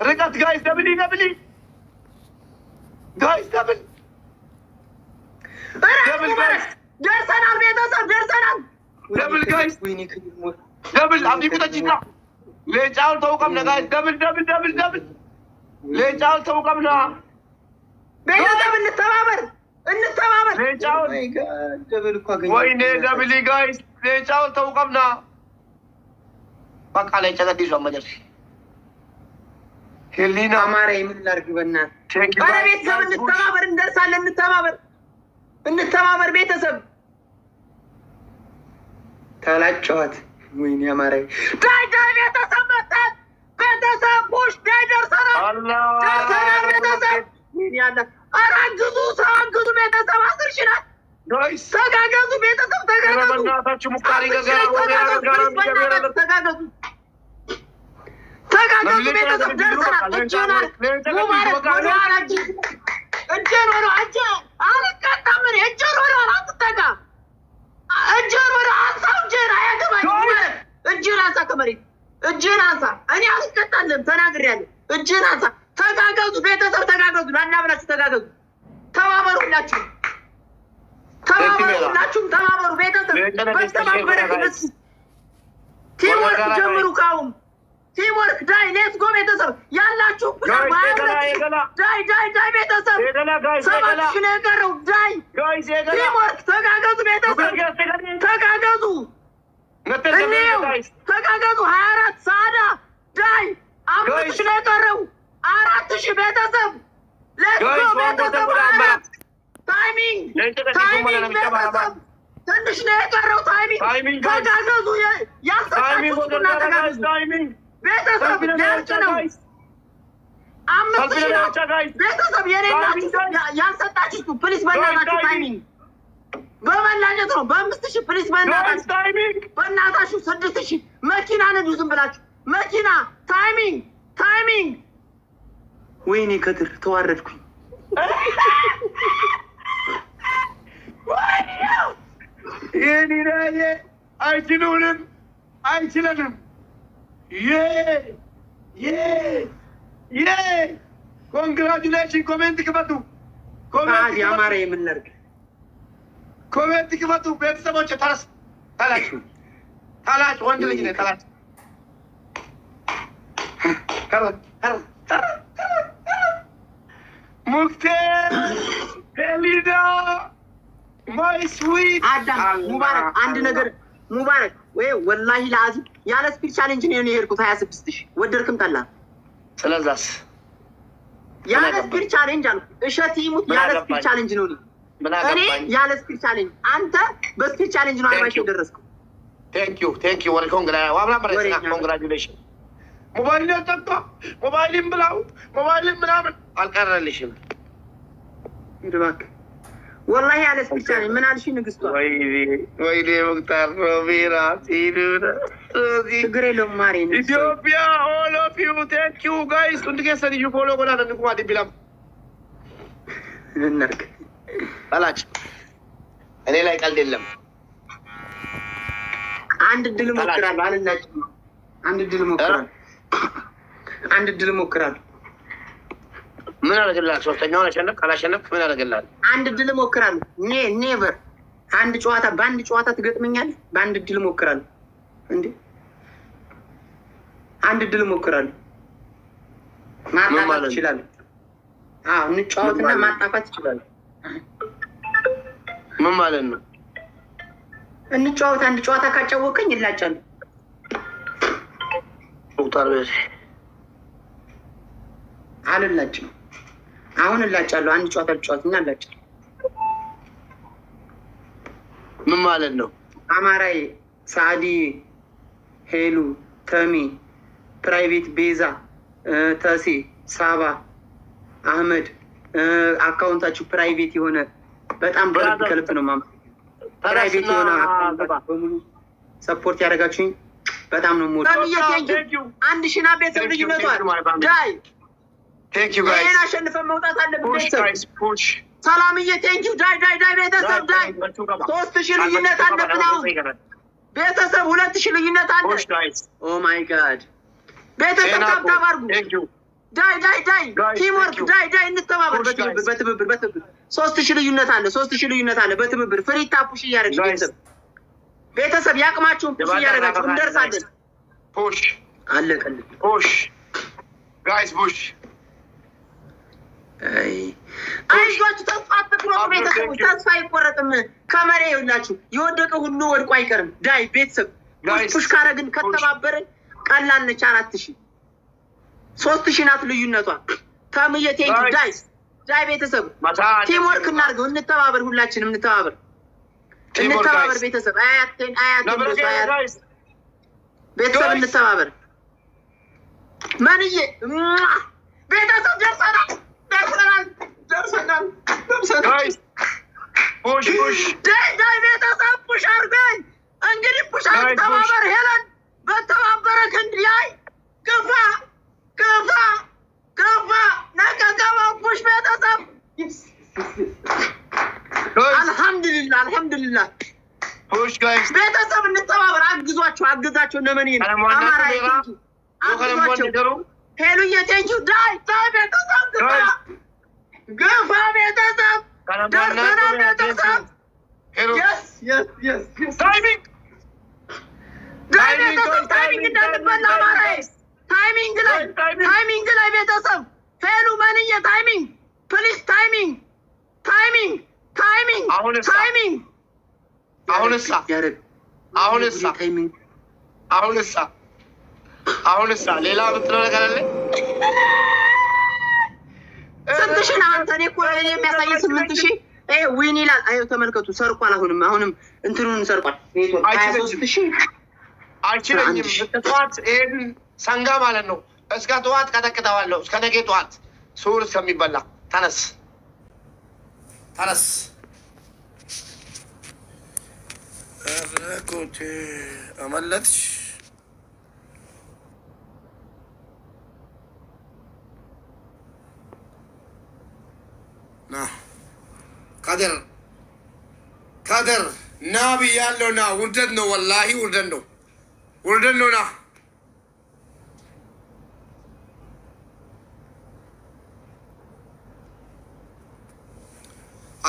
رقت جايز دبلي جايز دبل جايز درسنا البيت درسنا دبل جايز دبل عندي كده جينا ليه تعال توقفنا جايز دبل ليه تعال توقفنا بينا دبل نتبابر ليه تعال وين دبلي جايز ليه تعال توقفنا بقى على جد دي زمان جالس هلينا أماري من الأرجبنا أنا بيت سب نتبابر ندرسنا نتبابر بيت سب ثلاث شوات وين يا ماري داي بيت سب بوش داي درسنا الله درسنا وين يا ده أرجزو بيت سب أصير شنات جايز تجاجزو بيت سب تجاجزو أنا بنا تاچ مكاري تجاجزو بيت سب درسنا الجنار مبارك مبارك الجنار أنا كتامر الجنار أنا تتجا الجنار أنسى الجنار يا كمان الجنار أنسى كمري الجنار أنا كتالم تناغريان الجنار تجاجزو بيت سب تجاجزو أنا بنا تجاجزو تمامروا ناتشو تمامروا بيت سب بس تمامروا بس تيمورك جمرو كاوم تيمورك داي ليتس جو بيت سب يلا شوف داي بيت سب سبب شنو يقروا داي تيمورك تجاجزو بيت سب تجاجزو تجاجزو هارات سادا داي أمس شنو يقروا أرات شو بيت سب ليتس جو بيت سب هارات تايمينج بيت سب تنش نية كارو تايمينج تجاجزو يا سبتنا تجاجزو بيت سب نيرجنو أمس شنو بيت سب يا سبتنا بوليس بنا ناتشو تايمينج بمن بمستشي بوليس بنا ناتشو سدستشي ماكينة ندوزن بلاتشو ماكينة تايمينج ويني كتر تواردكم يعني راجع أيتلونم congratulations comment كفتو عادي أماري من نرجع comment كفتو بيت سبوچ ثلاث وانت لجنة ثلاث هرب مكتب هلينا my sweet عدم مبارك عند نجر مبارك والله لازم يا سبيد challenge نيوني هيركو 26 ودركم طلع سلازاس يا سبيد challenge قالوا اشتي يموت يا سبيد challenge نوني أنا يا سبيد challenge أنت بس سبيد challenge نوع ما يدرسكم thank you وركونغلا واملا بريسنا congratulations موبايل تطا موبايل بلاو موبايل منامن القرلشم يدبك والله على سبيشالي من على شي نقصتوا ويلي مختار روبيرا سيرونا تقري لهم مارين إثيوبيا all of you thank you guys كنت كيسا دي يفولو قولا ننكو هادي بلام نرك بلاش أنا لا يقال دلم عند الدل مكرال على النجم عند الدل مكرال من أنا قال لك صوتني ولا شنك على شنك من أنا قال لك عند الدل مكرال نيفر عند شواتا باند شواتا تقط مني باند الدل مكرال عندي عند الدل مكرال ما تعرف شلال نشواتنا ما تعرف شلال من مالنا نشوات عند شواتا كاتشوكين إلا جن مختار بس على النجم አሁን እላጫለሁ አንድ ጨዋታና እላጫ ምን ማለት ነው አማራይ ሳዲ ሄሉ ተሚ ፕራይቬት ቤዛ ተሲ ሳባ አህመድ አካውንታችሁ ፕራይቬት የሆነ በጣም ከልብ ነው ማማ ፕራይቬት የሆነ በሙሉ ሰፖርት ያደርጋችሁኝ በጣም ነው ሞት አንድ ሽና ቤተሰብ ልጅነቷ ዳይ Thank you guys. أنا عشان نفهم موضوعات على push. سلامية thank you داي بيتسب داي توست شلينات عنا بناو بيتسب ولا تشلينات عنا push guys oh my god بيتسب تاب أرجو ዳይ ቲምወርክ ዳይ እንተባበር በትብብር 3000 ልዩነት አለ በትብብር ፍሪታ ፑሽ እያደረግን ቤተሰብ ያቅማችሁን ፑሽ እያደረጋችሁ እንደርሳለን ፑሽ አለቀልን ፑሽ ጋይስ ፑሽ አይዟችሁ ተስፋ አትቁረጡ ቤተሰቦች ተስፋ አይቆረጥም ከመሬ ይውላችሁ የወደቀ ሁሉ ወድቆ አይቀርም ዳይ ቤተሰብ ፑሽ ካረግን ከተባበረን ቀላል ነች 4000 3000 ናት ልዩነቷ ታምዬ ቴንክ ዳይ ቤተሰብ ቲምወርክ እናድርገው እንተባበር ሁላችንም እንተባበር ቤተሰብ አያቴን ቤተሰብ እንተባበር ማንዬ ቤተሰብ ደርሰናል ጋይስ ፑሽ ዳይ ቤተሰብ ፑሽ አድርገን እንግዲህ ፑሽ ተባበር ሄለን በተባበረ ክንድ ያይ ገፋ ነቀቀባ ፑሽ ቤተሰብ አልহামዱሊላህ ፑሽ ጋይስ ቤተሰብ እንተባበር አግዛቸው ለምን አማራ አግዛቸው ሄሉዬ ቴንኪ ዳይ ቤተሰብ ገፋ ቤተሰብ ደርሰናል ቤተሰብ yes ታይሚንግ እንዳትበላ አማራ ታይሚንግ ላይ ቤተሰብ ሄሉ ማንዬ ታይሚንግ ፕሊዝ ታይሚንግ አሁንሳ ሌላ ብትለው ነገር አለ ስንትሽን አንተ እኔ እኮ የሚያሳይ 8000 ዊን ይላል አዩ ተመልከቱ ሰርቋል አሁንም እንትኑን ሰርቋል ኔትወርክ 23000 አይችልኝም ተጧት ይሄን ሰንጋ ማለት ነው እስከ ተጧት ከተከታዋለሁ እስከ ነገ ተጧት ሱር እስከሚበላ ተነስ አብረኮት አመለጥሽ ና ካደር ናቢ ያለው ና ውርደት ነው ወላሂ ውርደት ነው ና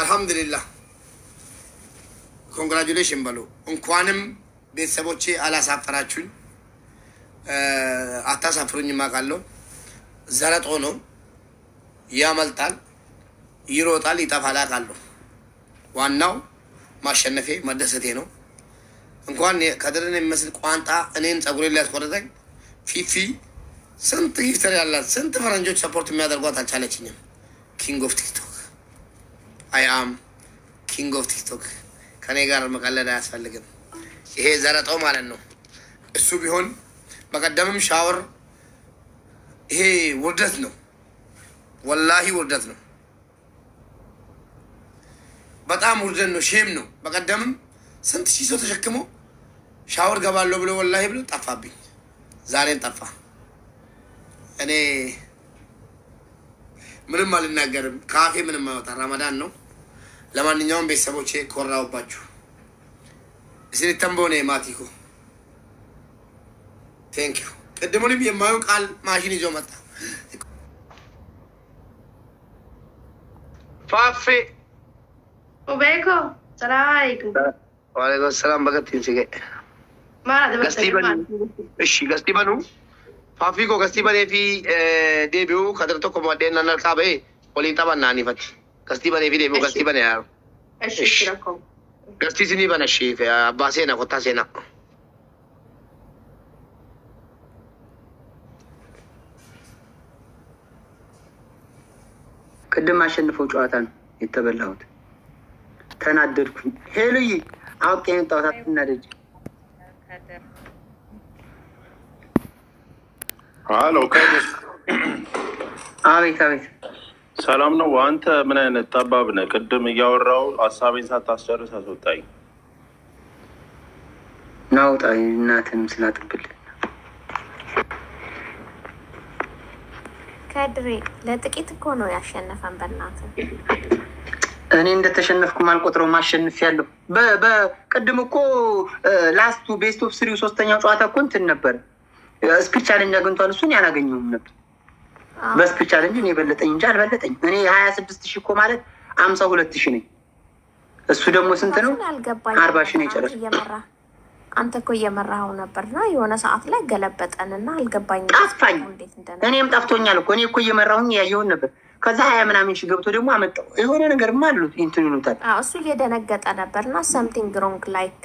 አልহামዱሊላህ ኮንግራቹሌሽን በሉ እንኳንም ቤተሰቦቼ አላሳፈራችሁኝ አታሳፍሩኝ ማቃለው ዘረጦ ነው ያመልጣል ይሮጣል ይጠፋል አቃለው ዋናው ማሸነፌ መደሰቴ ነው እንኳን ከደረነ የሚመስል ቋንጣ እኔን ጸጉሬን ሊያስቆርጠኝ ፊፊ ስንት ጊፍተር ያላት ስንት ፈረንጆች ሰፖርት የሚያደርጓት አልቻለችኝም ኪንግ ኦፍ ቲክቶክ I am king of TikTok ከኔ ጋር መቀለድ አያስፈልግም ይሄ ዘረጣው ማለት ነው እሱ ቢሆን በቀደምም ሻወር ይሄ ውርደት ነው ወላሂ ውርደት ነው በጣም ውርደት ነው ሼም ነው በቀደምም ስንት ሺህ ሰው ተሸክሞ ሻወር ገባለሁ ብሎ ወላሂ ብሎ ጠፋብኝ ዛሬን ጠፋ እኔ ምንም አልናገርም ካፌ ምንም አይወጣ ረመዳን ነው ለማንኛውም ቤተሰቦቼ ኮራውባችሁ እዚህ ተንቦኔ ማቲኮ ቴንክ ዩ ቅድሙንም የማየው ቃል ማሽን ይዞ መጣ ፋፌ ኦቤኮ ሰላም አለይኩም ወአለይኩም ሰላም በቀጥኝ ሲገ ገስቲ በኑ ፋፊኮ ገስቲ በኔ ፊ ዴቢው ከደርቶ ኮማዴና ነልካበ ፖሊንጣባና ኒፈት ገስቲ በኔ ፊ ዴቢው ገስቲ በኔ ያው እሺ ሽራኮ ገስቲ ሲኒ በነሺ አባሴና ኮታሴና ቅድም አሸንፈው ጨዋታ ነው የተበላሁት ተናደድኩኝ ሄሉይ አውቄን ጣውታት እናደጅ ሃሎ ካይስ አቤት ሰላም ነው አንተ ምን አይነት ጠባብ ነህ ቅድም እያወራው ሐሳቤን ሳታስጨርስ አስወጣኝ ናውጣይ እናትም ስላጥብል ከድሬ ለጥቂት እኮ ነው ያሸነፈን በእናት እኔ እንደተሸነፍኩ ማልቆጥረው ማሸነፍ ያለው በቅድም እኮ ላስቱ ቤስት ኦፍ 3 ሶስተኛው ጨዋታ እኮ እንትን ነበር ስፒድ ቻሌንጅ አግኝቷል እሱን ያላገኘውም ነበር በስ ብቻ እንጂ እኔ በለጠኝ እንጂ አልበለጠኝ። እኔ 26,000 እኮ ማለት 52,000 ነኝ። እሱ ደግሞ ስንት ነው? 40,000 ነው የጨረሰው። አንተ እኮ እየመራኸው ነበርና የሆነ ሰዓት ላይ ገለበጠንና አልገባኝም። ጠፋኝ። እኔም ጠፍቶኛል እኮ እኔ እኮ እየመራሁኝ ያየውን ነበር። ከዛ 20 ምናምን ሺህ ገብቶ ደግሞ አመጣው። የሆነ ነገርማ አሉት እንትን ይሉታል። እሱ እየደነገጠ ነበርና something wrong like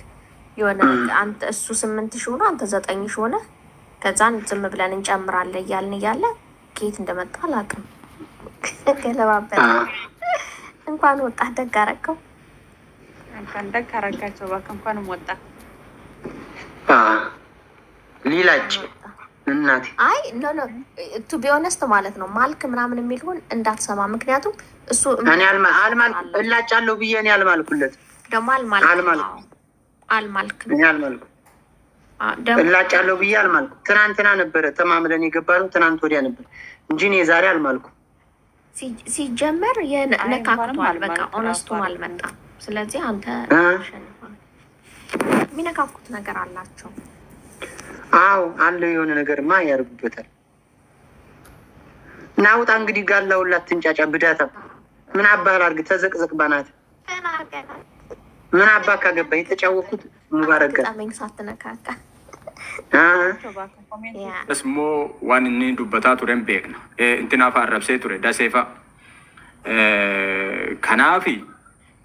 የሆነ አንተ እሱ 8,000 ሆነ አንተ 9,000 ሆነ። ከዛን ዝም ብለን እንጨምራለን እያልን እያለ ኬት እንደመጣ አላውቅም። ገለባበጠ። እንኳን ወጣ ደግ አደረገው። እንኳን ደግ አደረጋቸው። በቃ እንኳንም ወጣ። ሊላጭ እናቴ አይ ኖ ቱ ቢ ኦነስት ማለት ነው ማልክ ምናምን የሚልሆን እንዳትሰማ። ምክንያቱም እሱ እኔ አልማልኩ እላጫለሁ ብዬ እኔ አልማልኩለት ደግሞ አልማልክ እኔ አልማልኩ እላጫለሁ ብዬ አልማልኩ። ትናንትና ነበረ ተማምለን የገባነው ትናንት ወዲያ ነበር እንጂ እኔ ዛሬ አልማልኩ። ሲጀመር የነካክቷል። በቃ ኦነስቱም አልመጣም። ስለዚህ አንተ የሚነካኩት ነገር አላቸው። አዎ አለው የሆነ ነገርማ ያርጉበታል። ናውጣ እንግዲህ ጋላውላ ትንጫጫ ብዳታ ምን አባል አርግ ተዘቅዘቅ ባናት ምን አባ ካገባ የተጫወኩት ሙባረክ ታመኝ ሳትነካካ እስሞ ዋን እኔ ዱበታ ቱረን ቤክና እንትና ፋረብሴ ቱረ ዳሴፋ ከናፊ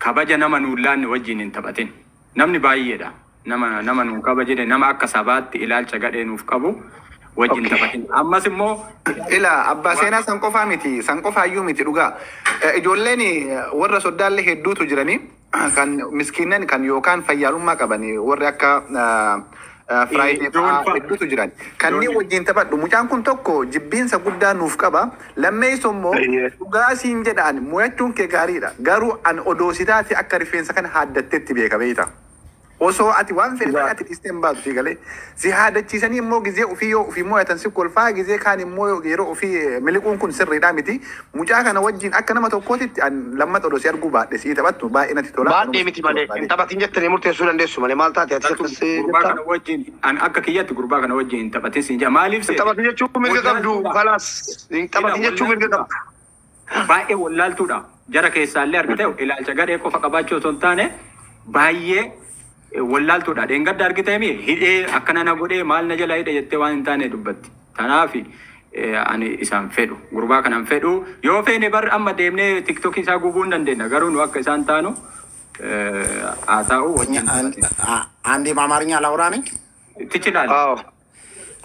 ካባጀ ነመኑላን ወጂን እንተባቴን namni baay'eedha nama nu kabajede nama akka sabaatti ilaalcha gadheenuuf qabu wajjin taphatin ammas immoo ila abbaa seenaa san qofaa miti san qofaayyuu miti dhugaa ijoolleen warra soddaallee hedduutu jirani kan miskiinan kan yookaan fayyaalummaa qabani warri akka Friday hedduutu jiran kanneen wajjin taphadhu mucaan kun tokko jibbiinsa guddaa nuuf qaba lammeessoo immoo dhugaa siin jedhaan mo'achuun kee gaariidha garuu an odoositaati akka rifeensa kana haaddatteetti beeka beeyta osoo ati waan fedhe ati dhistee hin baatu galee si haadachiisanii immoo gizee ofii yoo ofii mo'atan si kolfaa gizee kaan immoo yeroo ofii miliquun kun sirriidhaa miti mucaa kana wajjin akka nama tokkootitti an lammata odoo si arguu baadhe si taphattu baay'ee natti tola. Baadhee miti malee hin taphatin jettanii murteessuu dandeessu malee maal taate ati akkasii gurbaa kana wajjin an akka kiyyatti gurbaa kana wajjin hin taphatin siin jaa maaliif see taphatin jechuun mirga qabdu kalaas hin taphatin jechuun mirga qabdu. Baay'ee wallaaltuudha jara keessaallee argite ilaalcha gadhee qofa qabaachuu osoo hin taane baay'ee wallaaltuudha dheengadda argiteemi hidhee akkana na godhee maal na jala hidhe jettee waan hin taane dubbatti. Tanaafi ani isaan fedhu gurbaa kanan fedhu yoo feene bar amma deemnee tiktok isaa gubuu hin dandeenya garuu nu akka isaan taanu አታው አንዴ በአማርኛ ላውራ ነኝ ትችላለህ?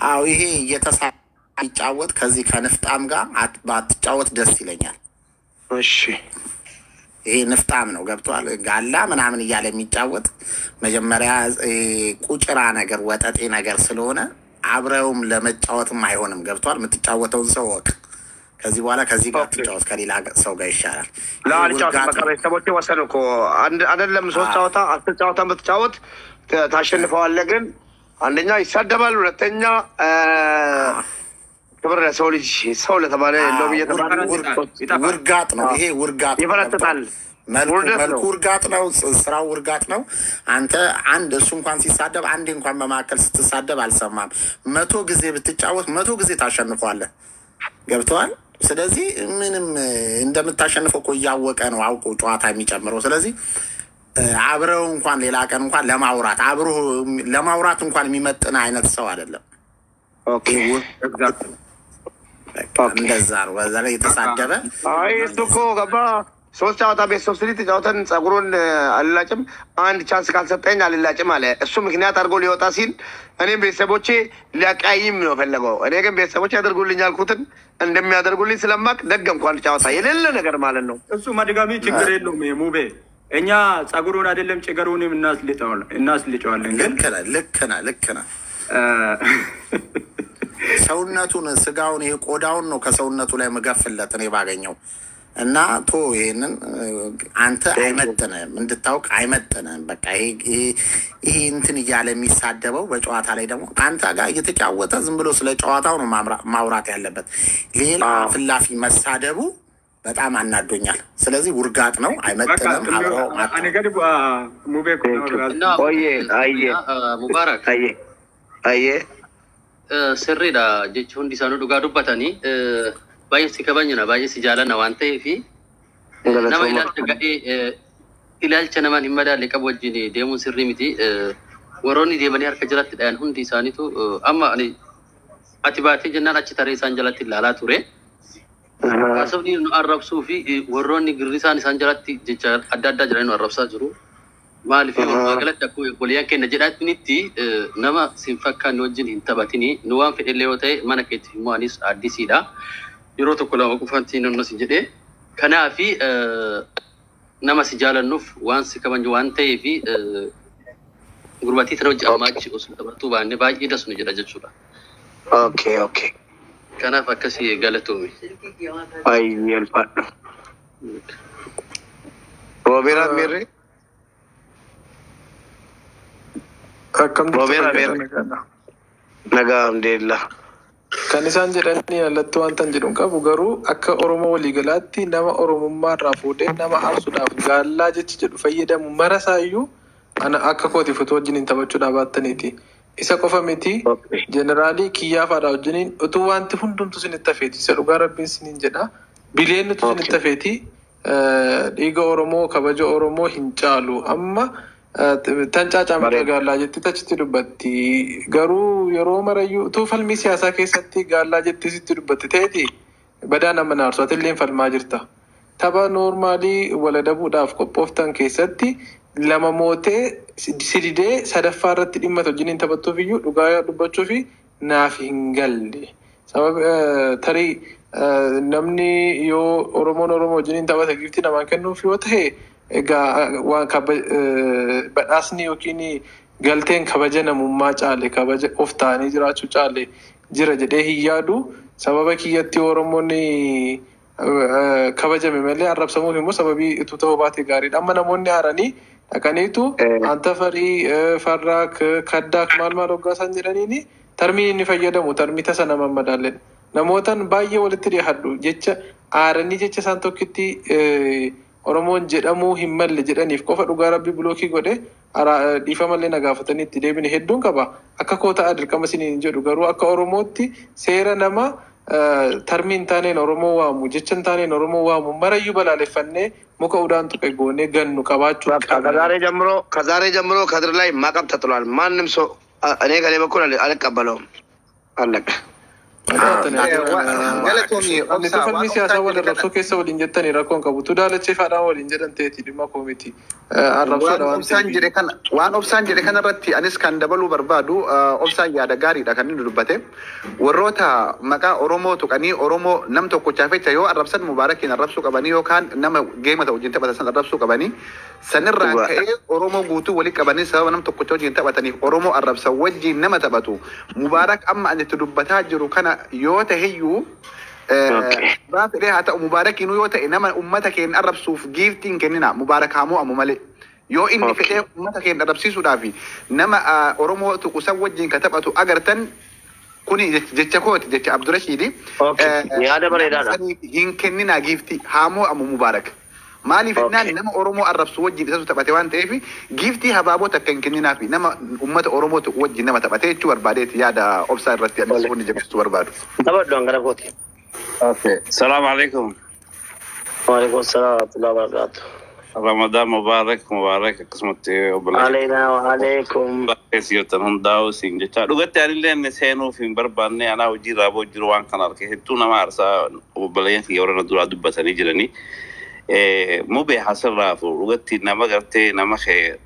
አዎ ይሄ እየተሳጫወት ከዚህ ከንፍጣም ጋር ባትጫወት ደስ ይለኛል። እሺ ይሄ ንፍጣም ነው ገብቷል። ጋላ ምናምን እያለ የሚጫወት መጀመሪያ ቁጭራ ነገር ወጠጤ ነገር ስለሆነ አብረውም ለመጫወትም አይሆንም ገብቷል። የምትጫወተውን ሰው ወቅ ከዚህ በኋላ ከዚህ ጋር ትጫወት ከሌላ ሰው ጋር ይሻላል። ላልጫወት በቃ ሰቦቼ ወሰኑ እኮ አይደለም 3 ጨዋታ 10 ጨዋታ ብትጫወት ታሸንፈዋለህ። ግን አንደኛ ይሳደባል፣ ሁለተኛ ክብር ለሰው ልጅ ሰው ለተባለ እንደው በየተባለ ውርጋጥ ነው። ይሄ ውርጋጥ ይፈረጥጣል። መልኩ ውርጋጥ ነው። ስራው ውርጋጥ ነው። አንተ አንድ እሱ እንኳን ሲሳደብ አንዴ እንኳን በማከል ስትሳደብ አልሰማም። 100 ጊዜ ብትጫወት 100 ጊዜ ታሸንፈዋለህ። ገብቷል። ስለዚህ ምንም እንደምታሸንፈው እኮ እያወቀ ነው አውቆ ጨዋታ የሚጨምረው። ስለዚህ አብረው እንኳን ሌላ ቀን እንኳን ለማውራት አብሮ ለማውራት እንኳን የሚመጥን አይነት ሰው አይደለም። ኦኬ እንደዛ ነው። በዛ ላይ የተሳደበ አይ እሱ እኮ ገባ 3 ጨዋታ ቤተሰብ ስሊት ጨዋታን ጸጉሩን አልላጭም አንድ ቻንስ ካልሰጠኝ አልላጭም አለ። እሱ ምክንያት አድርጎ ሊወጣ ሲል እኔም ቤተሰቦቼ ሊያቃይም ነው ፈለገው። እኔ ግን ቤተሰቦቼ ያደርጉልኝ ያልኩትን እንደሚያደርጉልኝ ስለማቅ ደገምኩ አንድ ጨዋታ የሌለ ነገር ማለት ነው። እሱ መድጋሚ ችግር የለውም። ሙቤ እኛ ጸጉሩን አይደለም ጭገሩንም እናስልጨዋለን። ግን ልክ ነህ ሰውነቱን ስጋውን ይሄ ቆዳውን ነው ከሰውነቱ ላይ መገፍለት እኔ ባገኘው እና ቶ ይሄንን አንተ አይመጥነም እንድታውቅ አይመጥነም። በቃ ይሄ እንትን እያለ የሚሳደበው በጨዋታ ላይ ደግሞ አንተ ጋር እየተጫወተ ዝም ብሎ ስለ ጨዋታው ነው ማውራት ያለበት። ሌላ ፍላፊ መሳደቡ በጣም አናዶኛል። ስለዚህ ውርጋጥ ነው፣ አይመጥነም። አብረው እኔ ገድባ ሙቤ እና ሙባረክ አየ sirriidha jechuun hundi isaanii dhugaa dubbatanii بايس كبانينا بايس جالنا وانتي في نما إلى الجنمان هم دا لك أبوجني ديمون سريمتي وروني ديماني هرك جلت الآن هم دي سانيتو أما أني أتباعتي جنان أشتري سانجلت اللالا توري أصبني إنه أرب صوفي وروني قريسان سانجلت ججار أداد جرين أرب ساجرو ما اللي فيه ما قلت أكو بوليان كنا جرات نتي نما سنفكا نوجن انتبهتني نوام في اللي وتاي ما نكيت مانيس أدي سيدا يروتو كلا وقفانتين الناس جدي كنا في نما سجال النوف وان سكمان جوان تي في غربتي تروج أماج أصل تبرتو بانه باي إذا سنجد أجد شورا. اوكي كنا فكسي قالتومي. اي الفا روبيرا ميري روبيرا ميري نجا الحمد لله. Kan isaan jedhanii alatti wanta hin jedhu qabu garuu akka Oromoo waliigalaatti nama Oromummaa irraa fuudhee nama aarsuudhaaf gaallaa jechi jedhu fayyadamu marasaayyuu ana akka kooti foto wajjin taphachuudhaaf baattaniiti. Isa qofa miti jeneraalii Kiyyaafaadha wajjiniin utuu wanti hundumtu isinitti hafeeti. Isa dhugaa rabbiin isiniin jedha. Bileennitu isinitti hafeeti. Dhiiga Oromoo kabaja Oromoo hin caalu amma Tancaacaamee gaallaa jetti tachitti dubbatti garuu yeroo marayyuu utuu falmii siyaasaa keessatti gaallaa jetti sitti dubbatti ta'eeti badaa nama naarsu ati illee falmaa jirta. Tapha noormaalii waladabuudhaaf qophooftan keessatti lama mootee sididee sadaffaa irratti dhimma wajjiniin taphattuuf iyyuu dhugaa dubbachuu fi naaf hin galle. Sababa tarii namni yoo Oromoo wajjiniin taphata giftii namaan kennuuf yoo ta'e egaa waan badhaasni yookiin galteen kabaja namummaa caale kabaja of ta'anii jiraachuu caale jira jedhee hin yaadu. Sababa kiyyatti Oromoonni kabajame malee arrabsamuuf immoo sababii itti ta'uu baate gaariidha. Amma namoonni haaranii dhaqaniitu anta farii farraa kaddaak maal hoggaasan jedhaniini tarmii inni fayyadamu tarmii tasa nama madaalleen namootaan baay'ee walitti dhiyaadhu jecha haaranii jecha isaan tokkitti Oromoon jedhamuu hin malle jedhaniif qofa dhugaa rabbi bilookii godhe dhiifamallee nagaafatanii itti deebine hedduun qaba. Akka koota dirqama isiniin jedhu garuu akka Oromootti seera nama tarmiin taaneen Oromoo waamu jecha taaneen Oromoo waamu marayyuu balaaleffannee muka udaan tuqe goonee gannu qabaachuu ከዛሬ ጀምሮ ከድር ላይ ማዕቀብ ተጥሏል። ማንም ሰው እኔ ከኔ በኩል አልቀበለውም። አለቀ። falmii siyaasaa wal arrabsoo keessa waliin jettanii rakkoon qabu. Tudaalachee faadhaan waliin jedhan ta'eeti dhimma koomiti. Waan obsaan jedhe kanarratti anis kan dabaluu barbaadu obsaan yaada gaariidha kan inni dubbate. Warroota maqaa Oromoo tuqanii Oromoo nam tokkochaaf jecha yoo arrabsan Mubaarakiin arrabsuu qabanii yookaan nama geema ta'u wajjin taphatan arrabsuu qabanii sanirraa ka'ee Oromoo guutuu waliin qabanii sababa nam tokkocha wajjin taphataniif Oromoo arrabsan wajjin nama taphatu. Mubaarak amma ani itti dubbataa jiru kana yoo ta'eyyuu baafidhee haa ta'u Mubaarakiin yoo ta'e nama ummata keenya arrabsuuf giiftiin kennina Mubaarak haa mo'amu malee. Yoo inni fedhee ummata keenya arrabsiisuudhaaf nama Oromoo tuqusan wajjin ka taphatu agartan kuni jecha kooti jecha Abdurashiidi. Yaada bareedaadha. Hin kennina giiftii haa mo'amu Mubaarak. Maaliif naan nama Oromoo arrabsu wajjin isatu taphate waan ta'eef giiftii habaaboota akka hin kenninaaf nama ummata Oromoo wajjin nama taphate jechuu barbaadeeti yaada obsaa irratti anis wanni jabeessuu barbaadu. Taphadhu hangana kooti. السلام عليكم. وعليكم السلام ورحمة الله وبركاته. رمضان مبارك مبارك قسمتي علينا وعليكم. سيوتن هنداو سينجتا لغت يعني لين سينو في برباني أنا وجي رابو جروان كنار كهتونا ما أرسا وبلين في يورنا دولا دبتني جرني مو بحصل رافو لغت نما قرتي نما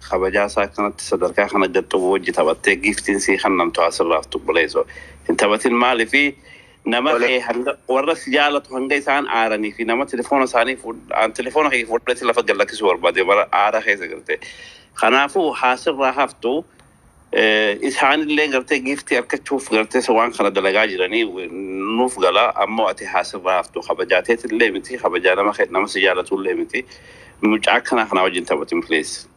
خبجا ساكنت صدر كأخنا جت وجي تبتة جيفتين سي خنم تواصل رافتو بليزو انت بتين مالي في نما ورس جالت هنجي سان عارني في نما تلفون ساني عن تلفونه هي فورت لا فقل لك سوار بعد مرة عارة هي زغرتي خنافو حاصل راحفتو إسحان اللي قرتي جيفتي أركتشوف قرتي سواء خنا دلقاج رني ونوف قلا أما أتي حاصل راحفتو خبجاتي اللي متي خبجانا ما خد نما سجالة اللي متي مجاكنا خنا وجين تبتي مفليس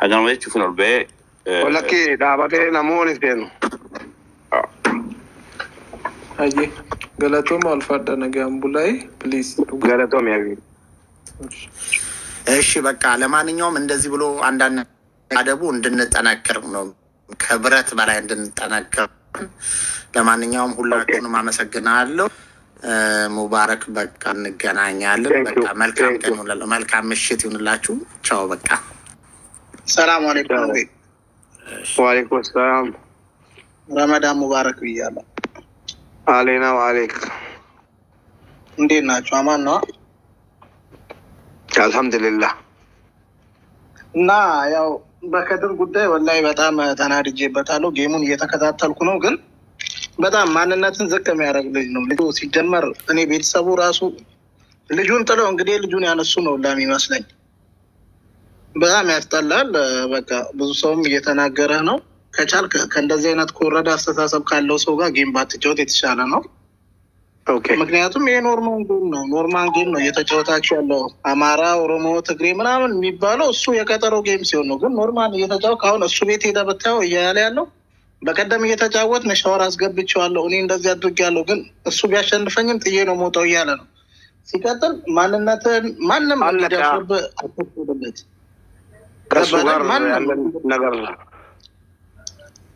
هذا ما يشوفون البيع ولا كي دعوتي نموني بينو Aye, Galatoma Alfada Nagambulai, please. Galatoma. እሺ በቃ ለማንኛውም እንደዚህ ብሎ አንዳንድ አደቡ እንድንጠናከር ነው ከብረት በላይ እንድንጠናከር ለማንኛውም ሁላችሁንም አመሰግናለሁ ሙባረክ በቃ እንገናኛለን። በቃ መልካም ቀን ይሁንላችሁ። መልካም ምሽት ይሁንላችሁ። ቻው በቃ ሰላም አለይኩም። ወአለይኩም ሰላም ረመዳን ሙባረክ ብያለሁ። አለይና ወአለይክ እንዴት ናችሁ? አማን ነው? አልሐምዱሊላህ። እና ያው በከድር ጉዳይ ወላሂ በጣም ተናድጄበታለሁ። ጌሙን እየተከታተልኩ ነው፣ ግን በጣም ማንነትን ዝቅ የሚያደርግ ልጅ ነው ልጁ። ሲጀመር እኔ ቤተሰቡ ራሱ ልጁን ጥለው እንግዲህ ልጁን ያነሱ ነው ለሚመስለኝ። በጣም ያስጠላል። በቃ ብዙ ሰውም እየተናገረ ነው። ከቻልክ ከእንደዚህ አይነት ከወረደ አስተሳሰብ ካለው ሰው ጋር ጌም ባትጫወት የተሻለ ነው። ምክንያቱም ይሄ ኖርማል ጌም ነው። ኖርማል ጌም ነው እየተጫወታችሁ ያለው። አማራ፣ ኦሮሞ፣ ትግሬ ምናምን የሚባለው እሱ የቀጠሮ ጌም ሲሆን ነው። ግን ኖርማል እየተጫወት አሁን እሱ ቤት ሄደህ ብታየው እያለ ያለው በቀደም እየተጫወት ሻወር አስገብቼዋለሁ እኔ እንደዚህ አድርጌያለሁ፣ ግን እሱ ቢያሸንፈኝም ጥዬ ነው መውጣው እያለ ነው። ሲቀጥል ማንነትን ማንም እንዲደርስብህ አትፈቅድለት። ከሱ ጋር ያለን ነገር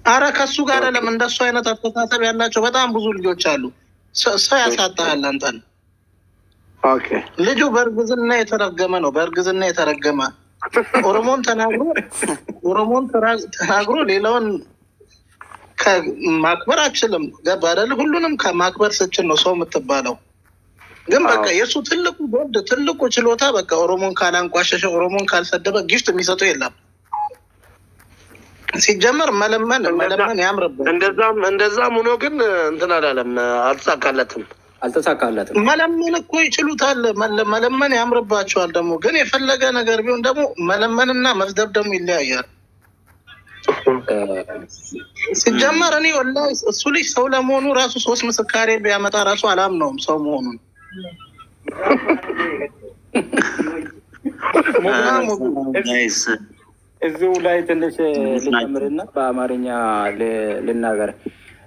አረ ከሱ ጋር አይደለም። እንደሱ አይነት አስተሳሰብ ያላቸው በጣም ብዙ ልጆች አሉ። ሰው ያሳጣሃል አንተን። ልጁ በእርግዝና የተረገመ ነው። በእርግዝና የተረገመ ኦሮሞን ተናግሮ ሌላውን ማክበር አችልም። ገባ አይደል? ሁሉንም ከማክበር ስችል ነው ሰው የምትባለው። ግን በቃ የእሱ ትልቁ ቦርድ ትልቁ ችሎታ በቃ ኦሮሞን ካላንቋሸሸ፣ ኦሮሞን ካልሰደበ ጊፍት የሚሰጠው የለም። ሲጀመር መለመን ያምርበት። እንደዛም ሆኖ ግን እንትን አላለም፣ አልተሳካለትም። መለመን እኮ ይችሉታል። መለመን ያምርባቸዋል። ደግሞ ግን የፈለገ ነገር ቢሆን ደግሞ መለመንና መስደብ ደግሞ ይለያያል። ሲጀመር እኔ ወላሂ እሱ ልጅ ሰው ለመሆኑ ራሱ 3 ምስካሬ ቢያመጣ ራሱ አላምነውም ሰው መሆኑን። እዚሁ ላይ ትንሽ ልጨምርና በአማርኛ ልናገር።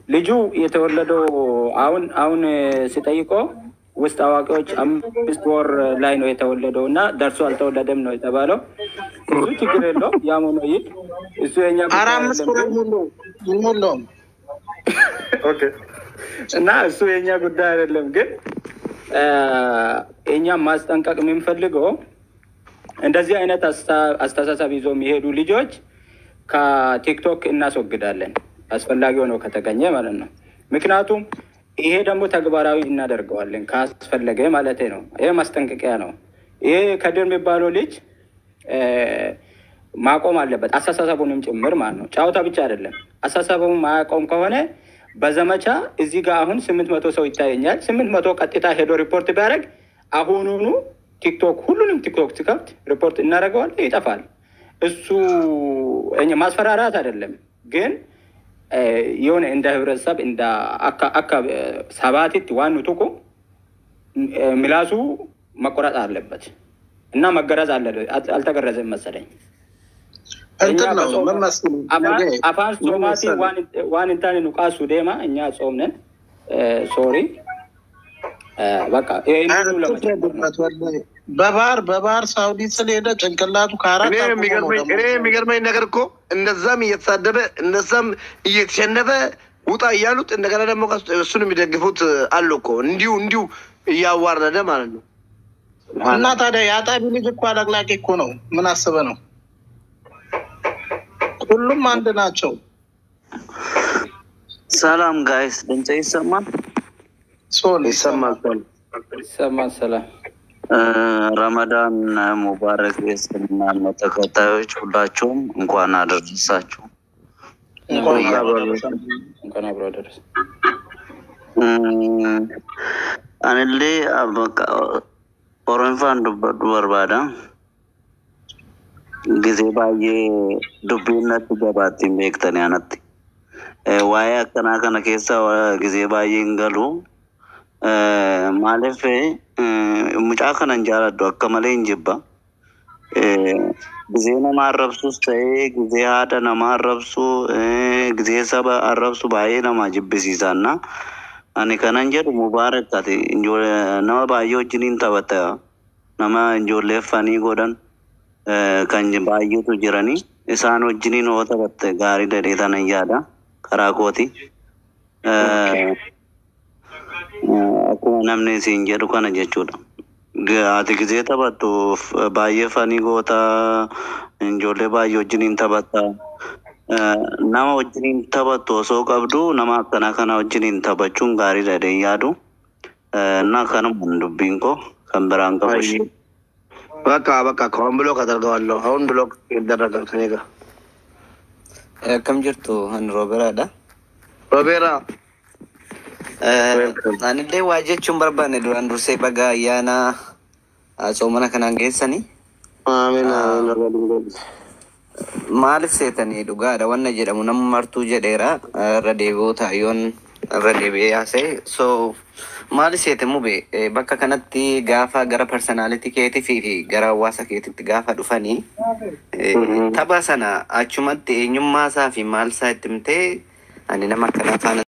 ልጁ የተወለደው አሁን ሲጠይቀው ውስጥ አዋቂዎች 5 ወር ላይ ነው የተወለደው እና ደርሶ አልተወለደም ነው የተባለው። ብዙ ችግር የለው ያም ሆኖ ይህ እሱ የኛ እና እሱ የኛ ጉዳይ አይደለም። ግን እኛም ማስጠንቀቅ የምንፈልገው እንደዚህ አይነት አስተሳሰብ ይዞ የሚሄዱ ልጆች ከቲክቶክ እናስወግዳለን፣ አስፈላጊ ሆኖ ከተገኘ ማለት ነው። ምክንያቱም ይሄ ደግሞ ተግባራዊ እናደርገዋለን ካስፈለገ ማለት ነው። ይሄ ማስጠንቀቂያ ነው። ይሄ ከድር የሚባለው ልጅ ማቆም አለበት፣ አስተሳሰቡንም ጭምር ማለት ነው። ጫወታ ብቻ አይደለም። አስተሳሰቡን ማያቆም ከሆነ በዘመቻ እዚህ ጋር አሁን 800 ሰው ይታየኛል። 800 ቀጥታ ሄዶ ሪፖርት ቢያደርግ አሁኑኑ ቲክቶክ ሁሉንም ቲክቶክ ሲከፍት ሪፖርት እናደርገዋለን፣ ይጠፋል። እሱ ማስፈራራት አይደለም፣ ግን የሆነ እንደ ህብረተሰብ እንደ ሰባቲት ዋኑ ቱቁ ምላሱ መቆረጥ አለበት እና መገረዝ አልተገረዘም መሰለኝ። አፋን ሶማቲ ዋን እንታን ኑቃሱ ዴማ እኛ ጾም ነን። ሶሪ በቃ በባህር ሳውዲ ስለሄደ ጭንቅላቱ ከአራት እኔ የሚገርመኝ ነገር እኮ እነዛም እየተሳደበ እነዛም እየተሸነፈ ውጣ እያሉት እንደገና ደግሞ እሱን የሚደግፉት አሉ እኮ እንዲሁ እያዋረደ ማለት ነው። እና ታዲያ የአጣቢ ልጅ እኮ አለቅላቂ እኮ ነው። ምን አስበህ ነው? ሁሉም አንድ ናቸው። ሰላም ጋይስ፣ ድምጼ ይሰማል? ይሰማል። ሰላም ረመዳን ሙባረክ። የእስልምና እምነት ተከታዮች ሁላችሁም እንኳን አደረሳችሁ። እንኳን አብሮ አደረሰ። አንሌ በቃ ኦሮንፋን ዱበዱ በርባዳ ጊዜ ባዬ ዱቢነት ገባቲ ቤክተን ያነት ዋያ አከና ከነ ኬሳ ጊዜ ባዬ እንገሉ ማለፍ ሙጫ ከነን ጃለዱ አከመለ እንጅባ ጊዜ ነማ አረብሱስ ጊዜ ሀደ ነማ አረብሱ ጊዜ ሰበ አረብሱ ባዬ ነማ ጅብሲሳና አኔ ከነን ጀዱ ሙባረክ ታቲ ነማ ባዬ ወጅኒን ተበተ ነማ እንጆሌ ፈኒ ጎደን kan baay'eetu jirani isaan wajjiniin hoo taphatte gaarii dadheetan ayyaadha karaa kooti akkuma namni siin jedhu kana jechuudha. Ati gisee taphattu baay'ee fanii goota ijoollee baay'ee wajjiniin taphatta. Nama wajjiniin taphattu osoo qabdu nama akkanaa kana wajjiniin taphachuun gaariidha jedhee yaadu. Na kanuma dubbiin koo kan biraan qabu. Bakka kan biloo katargawallo haun biloo darragal kaniga. Kam jirtu han Rooberaadha. Roobera. Anillee waa jechuun barbaanne duraan dursee baga ayyaana soomana kanaan geessanii. Maaliif seetanii dhugaadha wanna jedhamu nama martuu jedheera irra deebi'uu taayyoon irra deebi'ee haasa'e. So maaliif seete mube bakka kanatti gaafa gara personality keetii fi gara hawaasa keetitti gaafa dhufanii tapha sana achumatti eenyummaa isaa fi maal isaa itti himtee ani nama akkanaa faana